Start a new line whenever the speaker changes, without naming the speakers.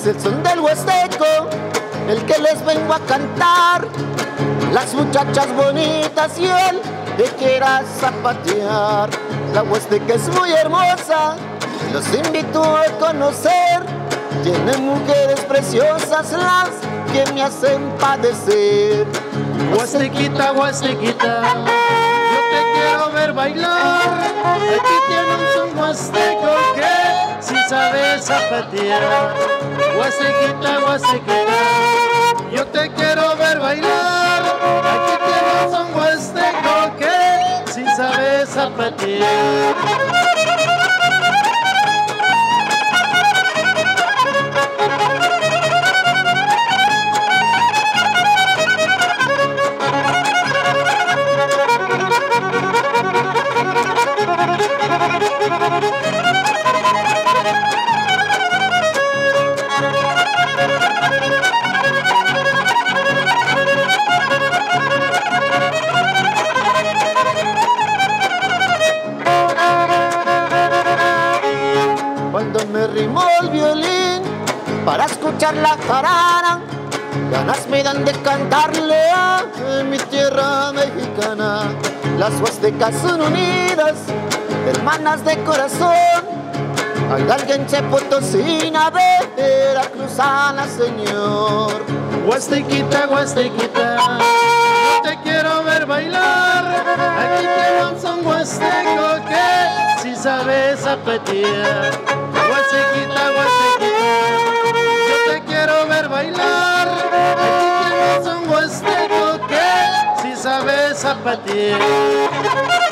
el son del huasteco el que les vengo a cantar. Las muchachas bonitas y él que quiera zapatear. La huasteca es muy hermosa, los invito a conocer. Tiene mujeres preciosas las que me hacen padecer.
Huastequita, huastequita, yo te quiero ver bailar. Aquí tiene un son huasteco que si sabe zapatear. Huastequita, huastequita, yo te quiero ver bailar. Aquí tiene un son huasteco que si sabe zapatear.
Cuando me rimó el violín para escuchar la jarana, ganas me dan de cantarle a mi tierra mexicana. Las huastecas son unidas, hermanas de corazón. Hay alguien se potosina, veracruzana, señor.
Huastequita, huastequita, yo te quiero ver bailar. Aquí tiene un son huasteco que si sabe zapatear. Huastequita, huastequita, yo te quiero ver bailar. Aquí tiene un son huasteco que si sabe zapatear.